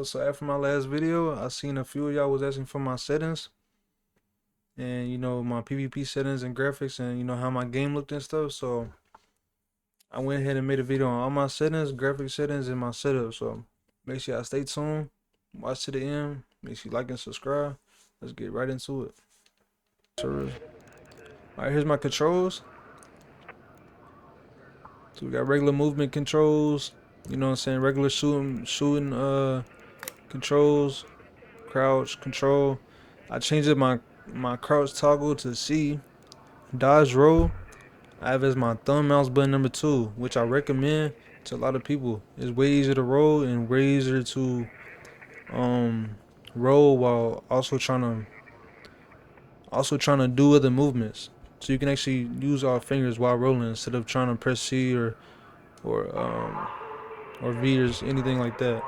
So after my last video, I seen a few of y'all was asking for my settings and my PvP settings and graphics and how my game looked and stuff. So I went ahead and made a video on all my settings, graphic settings, and my setup. So make sure y'all stay tuned, watch to the end, make sure you like and subscribe. Let's get right into it. So, alright, here's my controls. So we got regular movement controls, you know what I'm saying, regular shooting controls, crouch control. I changed my crouch toggle to C. Dodge roll I have as my thumb mouse button number 2, which I recommend to a lot of people. It's way easier to roll and way easier to um roll while also trying to do other movements. So you can actually use our fingers while rolling instead of trying to press C or um or V or anything like that.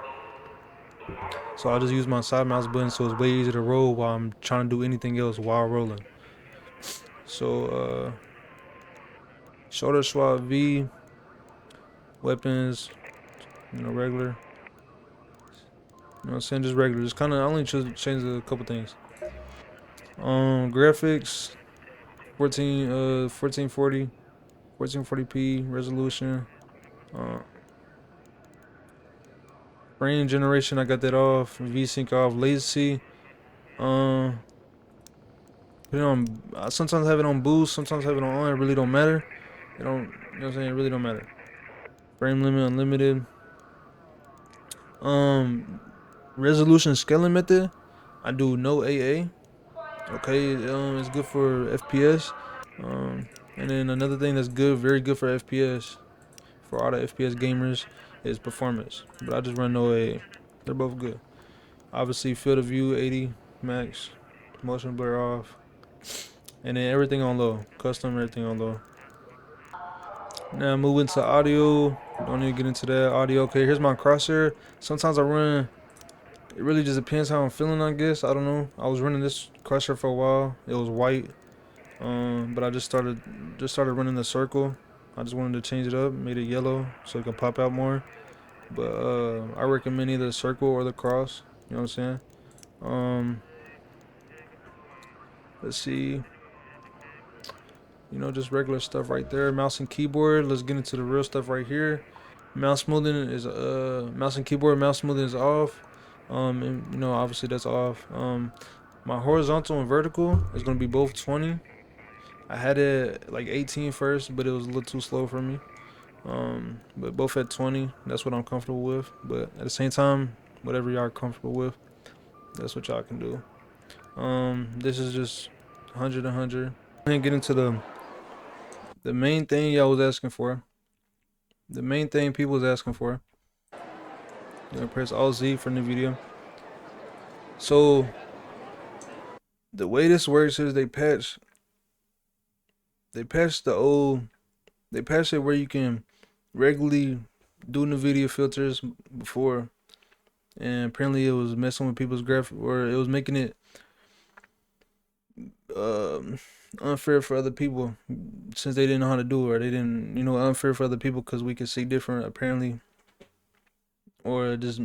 So I just use my side mouse button so it's way easier to roll while I'm trying to do anything else while rolling. So shoulder swap V, weapons, regular. You know what I'm saying? Just regular. Just kind of, I only change a couple things. Graphics, 1440, 1440p resolution. Uh, frame generation, I got that off. VSync off. Latency. Um, put it on. I sometimes have it on boost. Sometimes have it on. It really don't matter. It don't. You know what I'm saying? It really don't matter. Frame limit unlimited. Um, resolution scaling method. I do no AA. Okay, it's good for FPS. And then another thing that's good, very good for FPS, for all the FPS gamers, is performance. But I just run no AA. They're both good. Obviously, field of view 80 max, motion blur off, and then everything on low. Custom everything on low. Now moving to audio. Don't need to get into that audio. Okay, here's my crosshair. Sometimes I run. It really just depends how I'm feeling, I guess. I don't know. I was running this crosshair for a while. It was white. But I just started running the circle. I just wanted to change it up, made it yellow so it can pop out more. But I recommend either the circle or the cross. You know what I'm saying? Um, let's see. Just regular stuff right there. Mouse and keyboard. Let's get into the real stuff right here. Mouse and keyboard. Mouse smoothing is off. And obviously that's off. My horizontal and vertical is gonna be both 20. I had it like 18 first, but it was a little too slow for me. But both at 20, that's what I'm comfortable with. But at the same time, whatever y'all are comfortable with, that's what y'all can do. This is just 100, 100. And get into the main thing y'all was asking for. The main thing people was asking for. You're gonna press Alt Z for the video. So the way this works is they patch the old, they patch it where you can regularly do NVIDIA filters before, and apparently it was messing with people's graphic, or it was making it um unfair for other people since they didn't know how to do it, or they didn't, unfair for other people because we can see different apparently, or just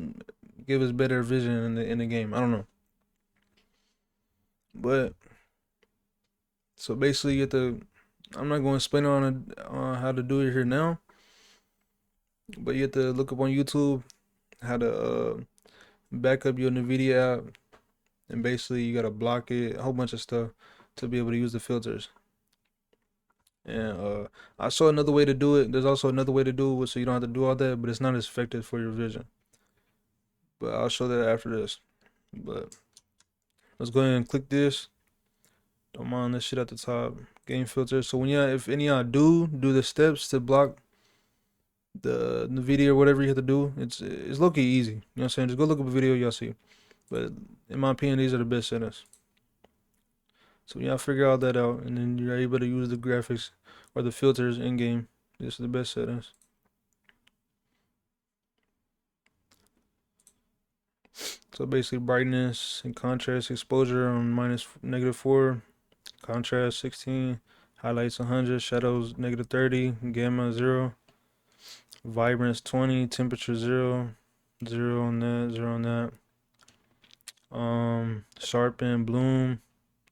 give us better vision in the game. I don't know, but so basically you have to. I'm not going to explain on how to do it here now, but you have to look up on YouTube how to back up your NVIDIA app, and basically you gotta block it, a whole bunch of stuff to be able to use the filters. And I saw another way to do it. There's also another way to do it so you don't have to do all that, but it's not as effective for your vision. But I'll show that after this. But let's go ahead and click this. Don't mind this shit at the top. Game filter. So when y'all, if any of y'all do the steps to block the video or whatever you have to do, it's low-key easy. You know what I'm saying? Just go look up a video, y'all see. But in my opinion, these are the best settings. So y'all figure all that out, and then you're able to use the graphics or the filters in game. This is the best settings. So basically, brightness and contrast, exposure on -4, contrast 16, highlights 100, shadows -30, gamma 0, vibrance 20, temperature 0, 0 on that, 0 on that. Sharpen, bloom,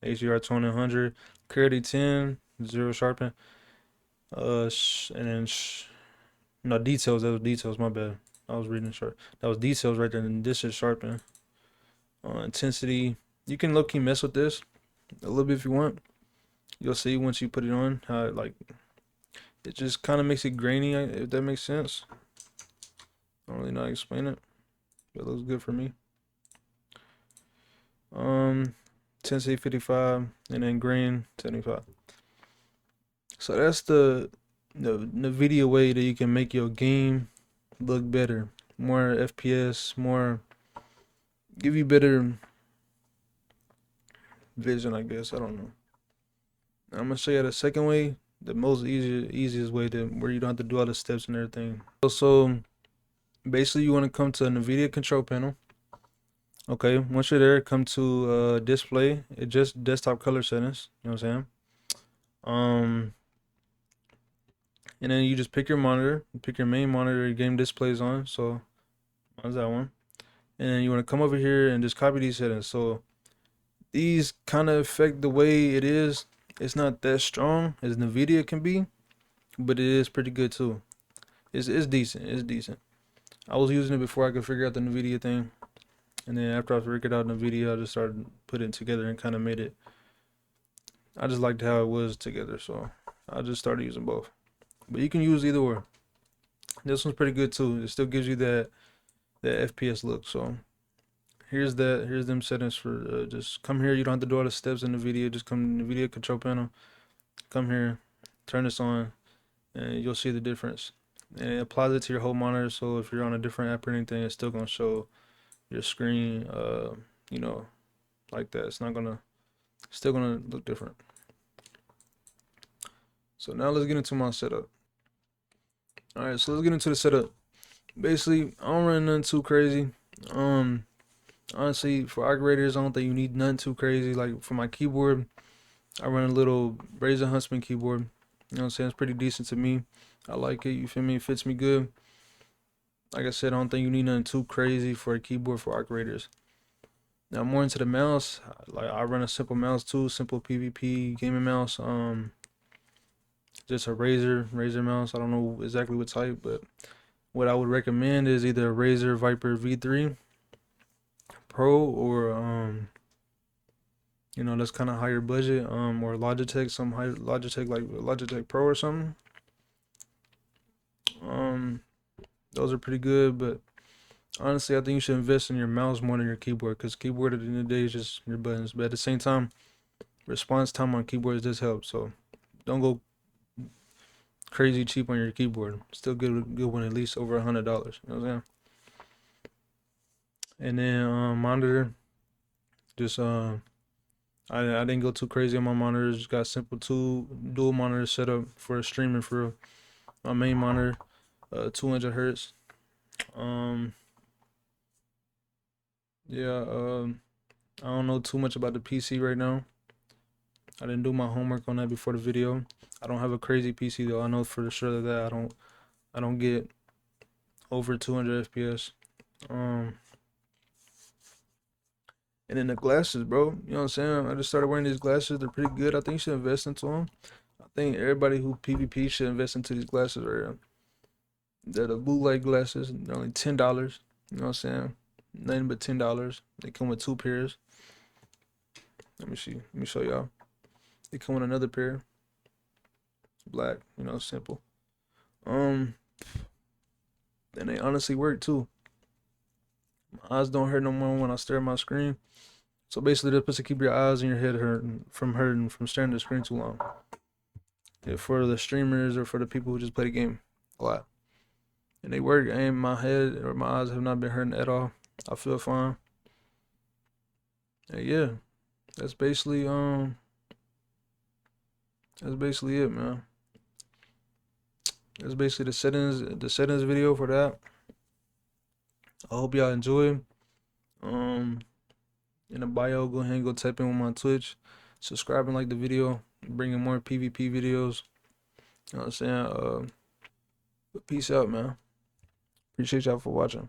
HDR 20, clarity 10, 0 sharpen. And then no details. That was details. My bad. I was reading short. That was details right there. And this is sharpen. Intensity. You can low key mess with this a little bit if you want. You'll see once you put it on how it just kind of makes it grainy, if that makes sense. I don't really know how to explain it, but it looks good for me. Intensity 55 and then grain 75. So that's the video way that you can make your game look better, more FPS, more give you better vision, I guess. I don't know. I'm gonna show you the second way, the most easiest way to where you don't have to do all the steps and everything. So basically, you want to come to NVIDIA control panel. Okay, once you're there, come to display. It just desktop color settings. You know what I'm saying? And then you just pick your monitor, pick your main monitor your game displays on. So mine's that one. And then you want to come over here and just copy these settings. So these kind of affect the way it is. It's not that strong as NVIDIA can be, but it is pretty good too. It's decent. It's decent. I was using it before I could figure out the NVIDIA thing. And then after I figured out NVIDIA, I just started putting it together and kind of made it. I just liked how it was together, so I just started using both. But you can use either or. This one's pretty good too. It still gives you that FPS look. So here's them settings for just come here. You don't have to do all the steps in the video. Just come in the video control panel. Come here, turn this on, and you'll see the difference. And it applies it to your whole monitor. So if you're on a different app or anything, it's still gonna show your screen, you know, like that. It's still gonna look different. So now let's get into my setup. All right, so let's get into the setup. Basically, I don't run nothing too crazy. Honestly, for operators, I don't think you need nothing too crazy. Like for my keyboard, I run a little Razer Huntsman keyboard. You know what I'm saying? It's pretty decent to me. I like it. You feel me? It fits me good. Like I said, I don't think you need nothing too crazy for a keyboard for operators. Now more into the mouse. Like I run a simple mouse too, simple PvP gaming mouse. Just a Razer mouse. I don't know exactly what type, but what I would recommend is either a Razer Viper V3 Pro or you know, that's kind of higher budget, or Logitech, some high Logitech like Logitech Pro or something. Those are pretty good, but honestly, I think you should invest in your mouse more than your keyboard, because keyboard at the end of the day is just your buttons. But at the same time, response time on keyboards does help. So don't go crazy cheap on your keyboard. Still good one, at least over $100. You know what I'm saying? And then monitor, just I didn't go too crazy on my monitors. Just got simple dual monitor setup for streaming for my main monitor, 200 hertz. Yeah. I don't know too much about the PC right now. I didn't do my homework on that before the video. I don't have a crazy PC though. I know for sure that I don't get over 200 FPS. And then the glasses, bro. You know what I'm saying? I just started wearing these glasses. They're pretty good. I think you should invest into them. I think everybody who PvP should invest into these glasses right here. They're the blue light glasses. They're only $10. You know what I'm saying? Nothing but $10. They come with 2 pairs. Let me see. Let me show y'all. They come with another pair. Black, you know, simple. And they honestly work too. My eyes don't hurt no more when I stare at my screen. So basically, they're supposed to keep your eyes and your head hurting from staring at the screen too long. Yeah, for the streamers or for the people who just play the game a lot. And they work, and my head or my eyes have not been hurting at all. I feel fine. And yeah, that's basically it, man. That's basically the settings video for that. I hope y'all enjoy. In the bio, go ahead and go type in with my Twitch. Subscribe and like the video. Bringing more PvP videos. You know what I'm saying? But peace out, man. Appreciate y'all for watching.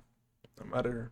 I'm out of here.